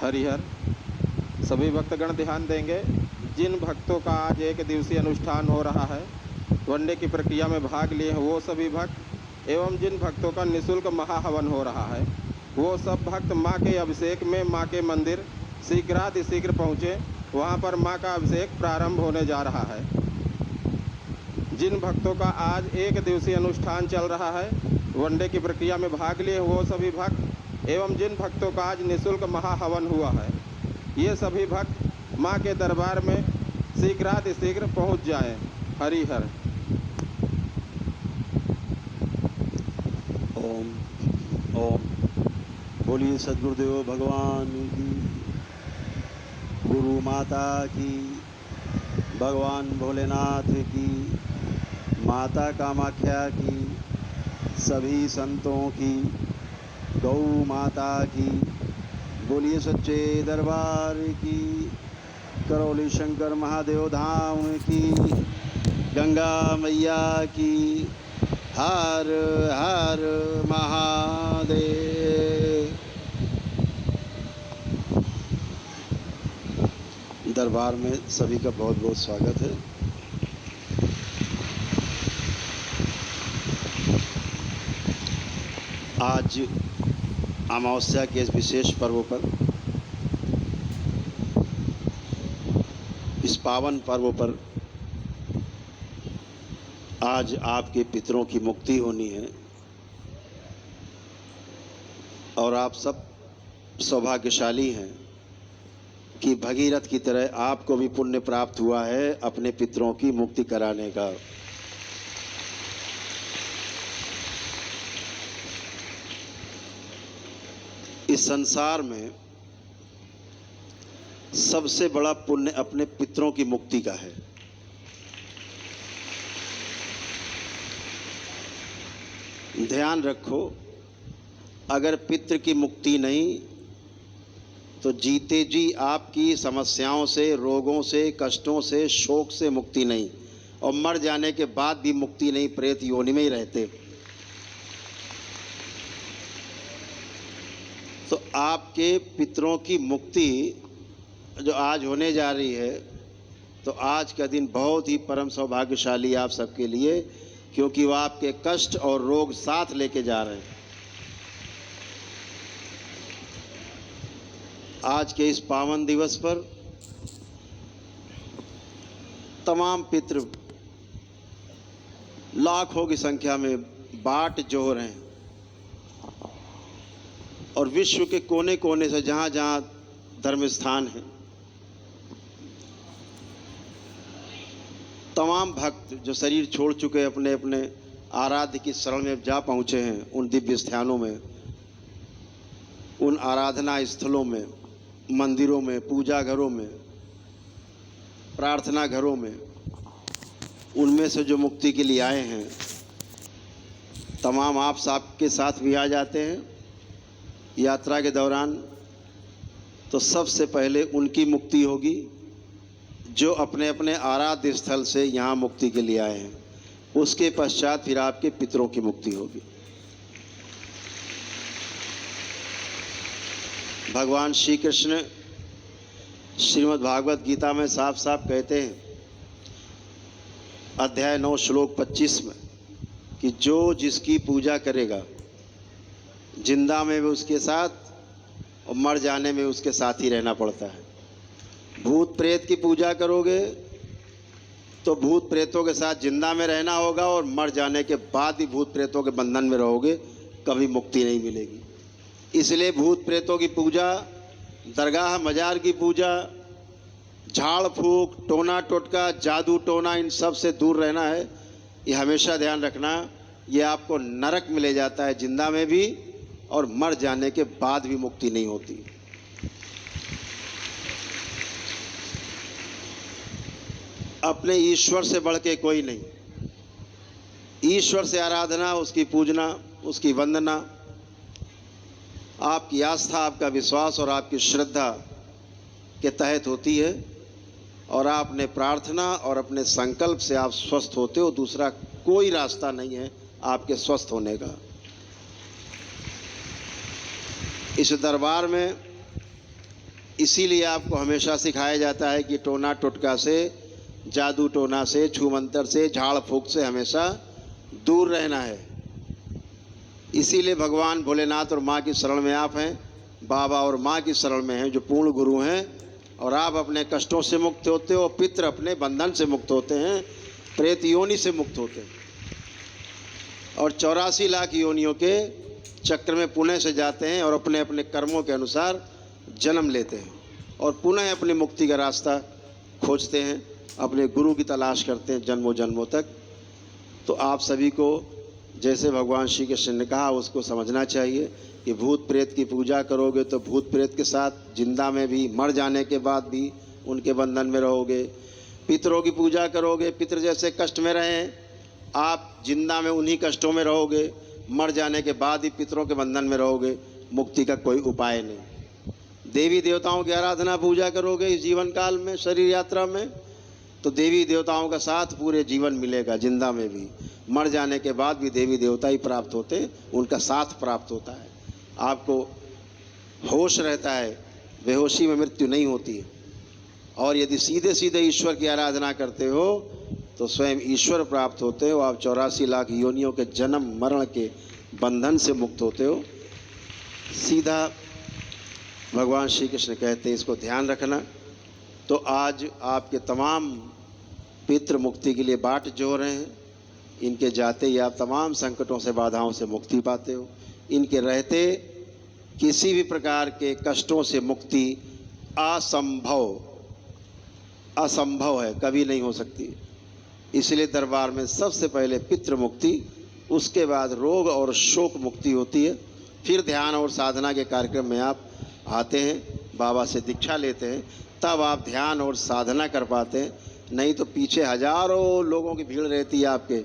हरिहर। सभी भक्तगण ध्यान देंगे। जिन भक्तों का आज एक दिवसीय अनुष्ठान हो रहा है, वनडे की प्रक्रिया में भाग लिए हैं वो सभी भक्त, एवं जिन भक्तों का निःशुल्क महाहवन हो रहा है वो सब भक्त माँ के अभिषेक में माँ के मंदिर शीघ्रातिशीघ्र पहुँचे। वहाँ पर माँ का अभिषेक प्रारंभ होने जा रहा है। जिन भक्तों का आज एक दिवसीय अनुष्ठान चल रहा है, वनडे की प्रक्रिया में भाग लिए वो सभी भक्त एवं जिन भक्तों का आज निःशुल्क महाहवन हुआ है, ये सभी भक्त माँ के दरबार में शीघ्रातिशीघ्र पहुँच जाएं। हरिहर। ओम ओम। बोलिए सद्गुरुदेव भगवान की, गुरु माता की, भगवान भोलेनाथ की, माता कामाख्या की, सभी संतों की, गौ माता की। बोलिए सच्चे दरबार की, करौली शंकर महादेव धाम की, गंगा मैया की। हर हर महादेव। दरबार में सभी का बहुत बहुत स्वागत है। आज अमावस्या के इस विशेष पर्व पर, इस पावन पर्व पर आज आपके पितरों की मुक्ति होनी है और आप सब सौभाग्यशाली हैं कि भगीरथ की तरह आपको भी पुण्य प्राप्त हुआ है अपने पितरों की मुक्ति कराने का। इस संसार में सबसे बड़ा पुण्य अपने पितरों की मुक्ति का है। ध्यान रखो, अगर पितृ की मुक्ति नहीं तो जीते जी आपकी समस्याओं से, रोगों से, कष्टों से, शोक से मुक्ति नहीं, और मर जाने के बाद भी मुक्ति नहीं, प्रेत योनि में ही रहते। तो आपके पितरों की मुक्ति जो आज होने जा रही है, तो आज का दिन बहुत ही परम सौभाग्यशाली आप सबके लिए, क्योंकि वो आपके कष्ट और रोग साथ लेके जा रहे हैं। आज के इस पावन दिवस पर तमाम पितृ लाखों की संख्या में बाट जोह रहे हैं और विश्व के कोने कोने से जहाँ जहाँ धर्म स्थान है, तमाम भक्त जो शरीर छोड़ चुके अपने अपने आराध्य की शरण में जा पहुँचे हैं, उन दिव्य स्थानों में, उन आराधना स्थलों में, मंदिरों में, पूजा घरों में, प्रार्थना घरों में, उनमें से जो मुक्ति के लिए आए हैं, तमाम आप सबके साथ भी आ जाते हैं यात्रा के दौरान। तो सबसे पहले उनकी मुक्ति होगी जो अपने अपने आराध्य स्थल से यहाँ मुक्ति के लिए आए हैं। उसके पश्चात फिर आपके पितरों की मुक्ति होगी। भगवान श्री कृष्ण श्रीमद् भागवत गीता में साफ साफ कहते हैं, अध्याय 9 श्लोक 25 में, कि जो जिसकी पूजा करेगा, जिंदा में भी उसके साथ और मर जाने में उसके साथ ही रहना पड़ता है। भूत प्रेत की पूजा करोगे तो भूत प्रेतों के साथ जिंदा में रहना होगा और मर जाने के बाद भी भूत प्रेतों के बंधन में रहोगे, कभी मुक्ति नहीं मिलेगी। इसलिए भूत प्रेतों की पूजा, दरगाह मजार की पूजा, झाड़ फूक, टोना टोटका, जादू टोना, इन सब से दूर रहना है। ये हमेशा ध्यान रखना, ये आपको नरक में ले जाता है, जिंदा में भी और मर जाने के बाद भी मुक्ति नहीं होती। अपने ईश्वर से बढ़ के कोई नहीं। ईश्वर से आराधना, उसकी पूजना, उसकी वंदना, आपकी आस्था, आपका विश्वास और आपकी श्रद्धा के तहत होती है, और आपने प्रार्थना और अपने संकल्प से आप स्वस्थ होते हो। दूसरा कोई रास्ता नहीं है आपके स्वस्थ होने का। इस दरबार में इसीलिए आपको हमेशा सिखाया जाता है कि टोना टोटका से, जादू टोना से, छूमंतर से, झाड़ फूक से हमेशा दूर रहना है। इसीलिए भगवान भोलेनाथ और माँ की शरण में आप हैं, बाबा और माँ की शरण में हैं जो पूर्ण गुरु हैं, और आप अपने कष्टों से मुक्त होते हो, पितृ अपने बंधन से मुक्त होते हैं, प्रेत योनि से मुक्त होते हैं, और 84 लाख योनियों के चक्र में पुनः से जाते हैं और अपने अपने कर्मों के अनुसार जन्म लेते हैं और पुनः अपनी मुक्ति का रास्ता खोजते हैं, अपने गुरु की तलाश करते हैं जन्मों जन्मों तक। तो आप सभी को जैसे भगवान श्री कृष्ण ने कहा उसको समझना चाहिए कि भूत प्रेत की पूजा करोगे तो भूत प्रेत के साथ जिंदा में भी, मर जाने के बाद भी उनके बंधन में रहोगे। पितरों की पूजा करोगे, पितर जैसे कष्ट में रहें, आप जिंदा में उन्हीं कष्टों में रहोगे, मर जाने के बाद ही पितरों के बंधन में रहोगे। मुक्ति का कोई उपाय नहीं। देवी देवताओं की आराधना पूजा करोगे इस जीवन काल में, शरीर यात्रा में, तो देवी देवताओं का साथ पूरे जीवन मिलेगा, जिंदा में भी, मर जाने के बाद भी देवी देवता ही प्राप्त होते हैं, उनका साथ प्राप्त होता है। आपको होश रहता है, बेहोशी में मृत्यु नहीं होती है। और यदि सीधे सीधे ईश्वर की आराधना करते हो तो स्वयं ईश्वर प्राप्त होते हो। आप 84 लाख योनियों के जन्म मरण के बंधन से मुक्त होते हो। सीधा भगवान श्री कृष्ण कहते हैं, इसको ध्यान रखना। तो आज आपके तमाम पितृ मुक्ति के लिए बाट जोड़ रहे हैं। इनके जाते ही आप तमाम संकटों से, बाधाओं से मुक्ति पाते हो। इनके रहते किसी भी प्रकार के कष्टों से मुक्ति असंभव है, कभी नहीं हो सकती। इसलिए दरबार में सबसे पहले पितृ मुक्ति, उसके बाद रोग और शोक मुक्ति होती है। फिर ध्यान और साधना के कार्यक्रम में आप आते हैं, बाबा से दीक्षा लेते हैं, तब आप ध्यान और साधना कर पाते हैं। नहीं तो पीछे हजारों लोगों की भीड़ रहती है आपके,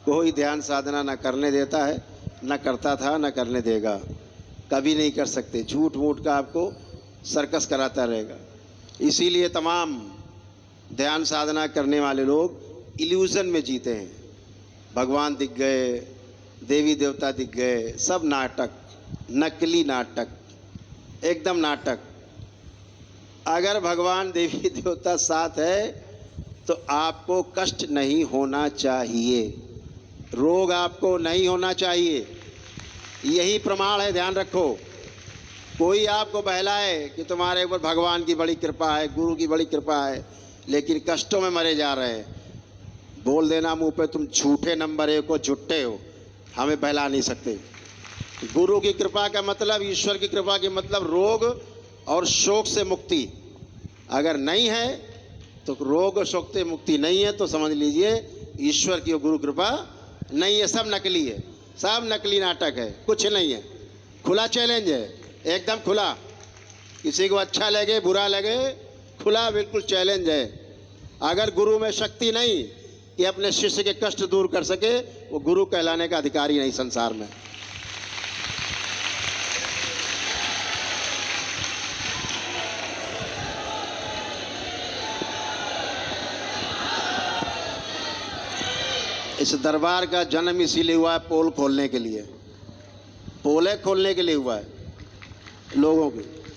कोई ध्यान साधना ना करने देता है, ना करता था, ना करने देगा, कभी नहीं कर सकते। झूठ मूठ का आपको सर्कस कराता रहेगा। इसीलिए तमाम ध्यान साधना करने वाले लोग इल्यूजन में जीते हैं। भगवान दिख गए, देवी देवता दिख गए, सब नाटक, नकली नाटक, एकदम नाटक। अगर भगवान देवी देवता साथ है तो आपको कष्ट नहीं होना चाहिए, रोग आपको नहीं होना चाहिए। यही प्रमाण है, ध्यान रखो। कोई आपको बहलाए कि तुम्हारे ऊपर भगवान की बड़ी कृपा है, गुरु की बड़ी कृपा है, लेकिन कष्टों में मरे जा रहे हैं, बोल देना मुंह पे, तुम झूठे नंबर 1 हो, झुट्टे हो, हमें बहला नहीं सकते। गुरु की कृपा का मतलब, ईश्वर की कृपा के मतलब रोग और शोक से मुक्ति। अगर नहीं है तो रोग और शोक से मुक्ति नहीं है तो समझ लीजिए ईश्वर की गुरु कृपा नहीं है, सब नकली है, सब नकली नाटक है, कुछ नहीं है। खुला चैलेंज है, एकदम खुला। किसी को अच्छा लगे बुरा लगे, खुला बिल्कुल चैलेंज है। अगर गुरु में शक्ति नहीं कि अपने शिष्य के कष्ट दूर कर सके, वो गुरु कहलाने का अधिकारी नहीं संसार में। इस दरबार का जन्म इसीलिए हुआ है, पोल खोलने के लिए, पोले खोलने के लिए हुआ है लोगों की।